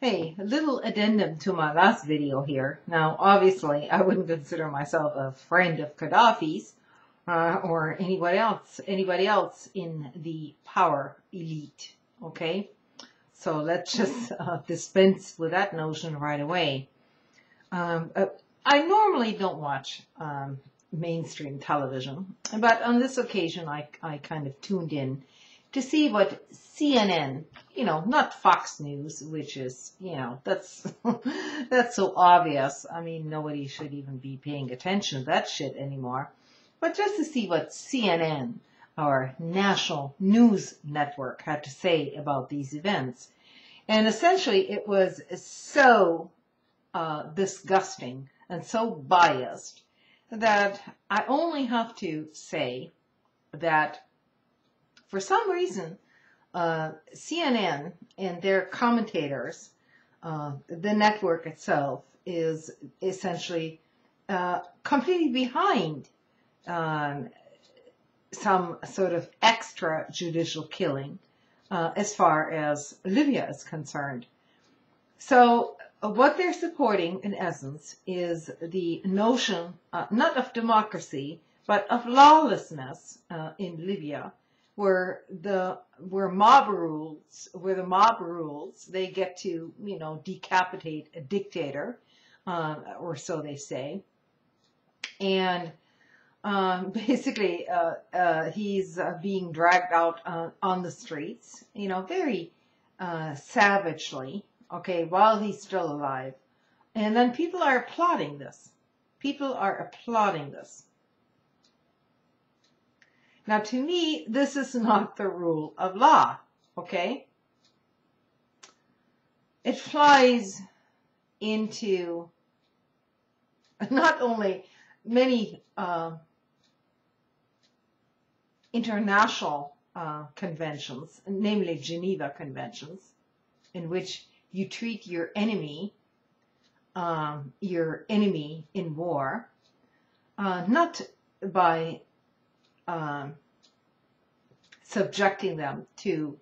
Hey, a little addendum to my last video here. Now, obviously, I wouldn't consider myself a friend of Gaddafi's or anybody else in the power elite. Okay, so let's just dispense with that notion right away. I normally don't watch mainstream television, but on this occasion, I kind of tuned in to see what CNN, not Fox News, which is, that's that's so obvious. I mean, nobody should even be paying attention to that shit anymore. But just to see what CNN, our national news network, had to say about these events. And essentially, it was so disgusting and so biased that I only have to say that for some reason, CNN and their commentators, the network itself, is essentially completely behind some sort of extrajudicial killing as far as Libya is concerned. So what they're supporting, in essence, is the notion not of democracy, but of lawlessness in Libya, where the mob rules, they get to, decapitate a dictator, or so they say. And basically, he's being dragged out on the streets, very savagely, okay, while he's still alive. And then people are applauding this. People are applauding this. Now, to me, this is not the rule of law, okay? It flies into not only many international conventions, namely Geneva Conventions, in which you treat your enemy in war, not by subjecting them to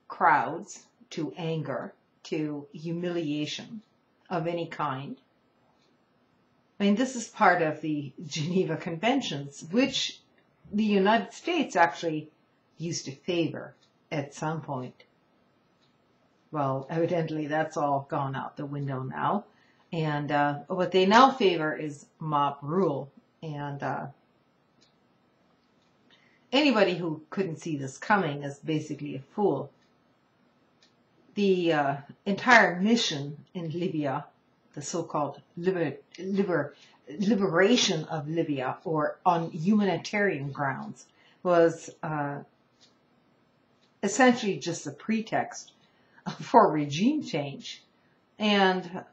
crowds, to anger, to humiliation of any kind. I mean, this is part of the Geneva Conventions, which the United States actually used to favor at some point. Well, evidently that's all gone out the window now. And what they now favor is mob rule. And anybody who couldn't see this coming is basically a fool. The entire mission in Libya, the so-called liberation of Libya, or on humanitarian grounds, was essentially just a pretext for regime change. And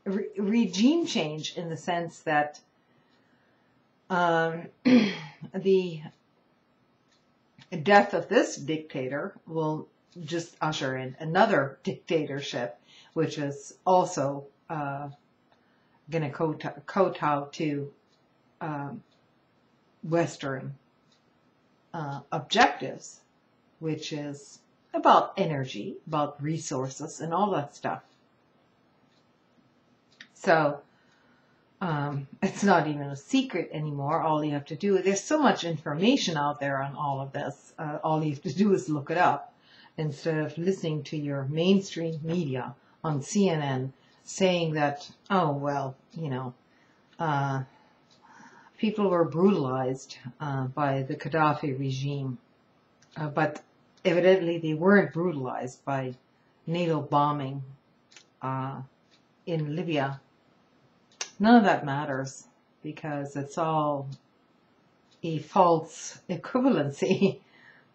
regime change in the sense that the death of this dictator will just usher in another dictatorship, which is also going to kowtow to Western objectives, which is about energy, about resources, and all that stuff. So it's not even a secret anymore. All you have to do, there's so much information out there on all of this. All you have to do is look it up instead of listening to your mainstream media on CNN saying that, oh, well, people were brutalized by the Gaddafi regime. But evidently they weren't brutalized by NATO bombing in Libya. None of that matters because it's all a false equivalency.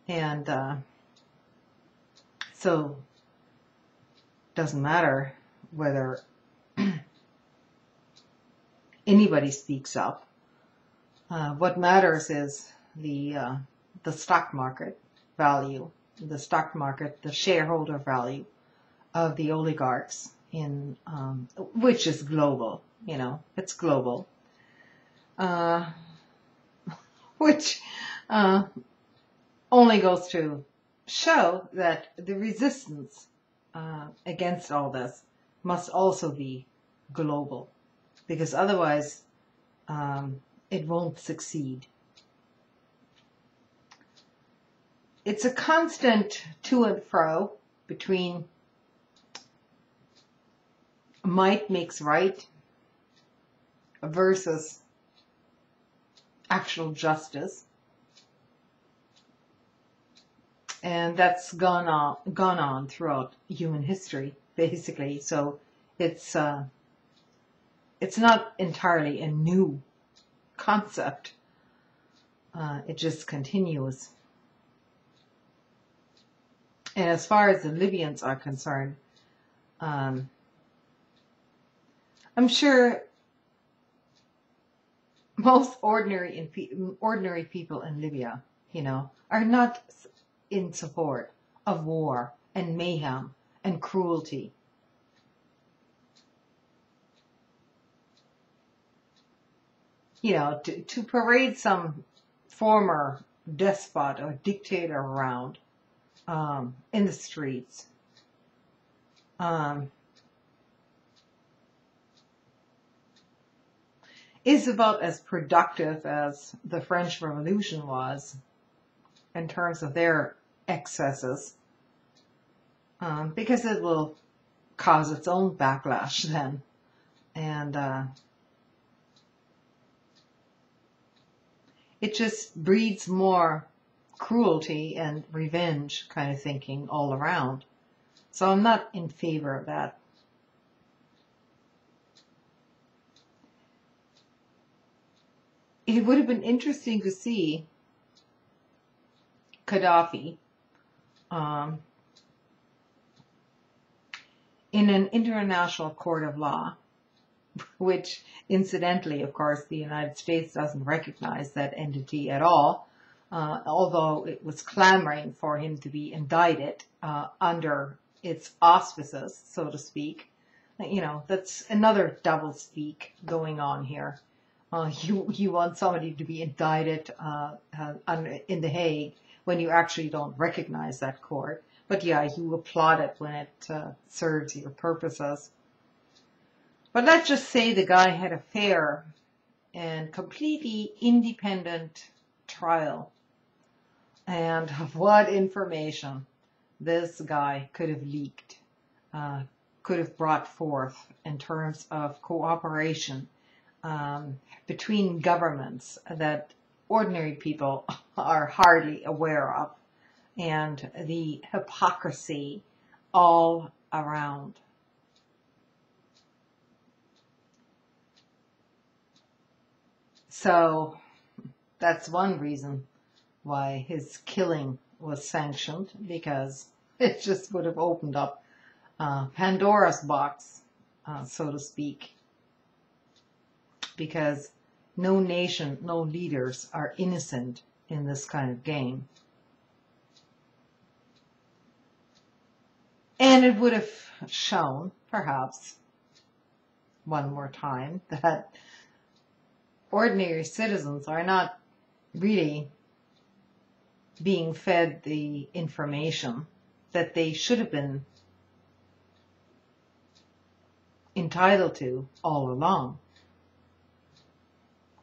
And so it doesn't matter whether anybody speaks up. What matters is the stock market value, the stock market, the shareholder value of the oligarchs in which is global. It's global, which only goes to show that the resistance against all this must also be global, because otherwise it won't succeed. It's a constant to and fro between might makes right versus actual justice. And that's gone on throughout human history, basically. So it's not entirely a new concept. It just continues. And as far as the Libyans are concerned, I'm sure most ordinary people in Libya, are not in support of war and mayhem and cruelty. To parade some former despot or dictator around in the streets. Is about as productive as the French Revolution was in terms of their excesses, because it will cause its own backlash then, and it just breeds more cruelty and revenge kind of thinking all around. So I'm not in favor of that. It would have been interesting to see Gaddafi in an international court of law, which incidentally, of course, the United States doesn't recognize that entity at all, although it was clamoring for him to be indicted under its auspices, so to speak. That's another doublespeak going on here. You want somebody to be indicted in The Hague when you actually don't recognize that court. But yeah, you applaud it when it serves your purposes. But let's just say the guy had a fair and completely independent trial. And what information this guy could have leaked, could have brought forth in terms of cooperation between governments that ordinary people are hardly aware of, and the hypocrisy all around. So that's one reason why his killing was sanctioned, because it just would have opened up Pandora's box, so to speak, because no nation, no leaders are innocent in this kind of game. And it would have shown, perhaps, one more time, that ordinary citizens are not really being fed the information that they should have been entitled to all along.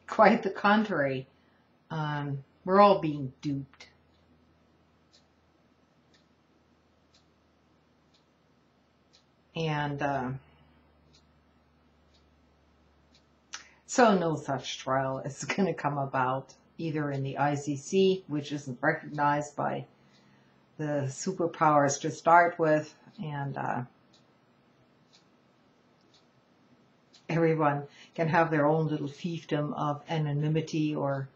Quite the contrary. We're all being duped. And so no such trial is going to come about, either in the ICC, which isn't recognized by the superpowers to start with, and everyone can have their own little fiefdom of anonymity or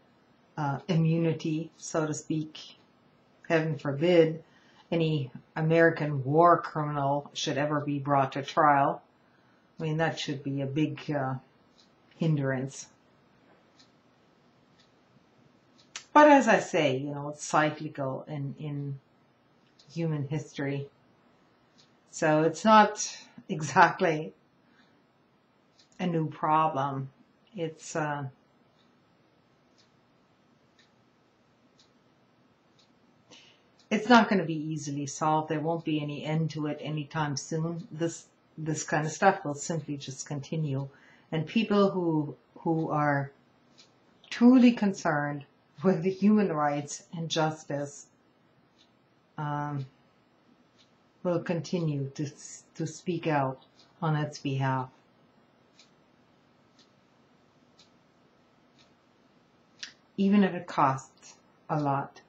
immunity, so to speak. Heaven forbid any American war criminal should ever be brought to trial. I mean, that should be a big hindrance. But as I say, it's cyclical in human history. So it's not exactly a new problem. It's it's not going to be easily solved. There won't be any end to it anytime soon. This kind of stuff will simply just continue. And people who are truly concerned with the human rights and justice will continue to speak out on its behalf. Even if it costs a lot.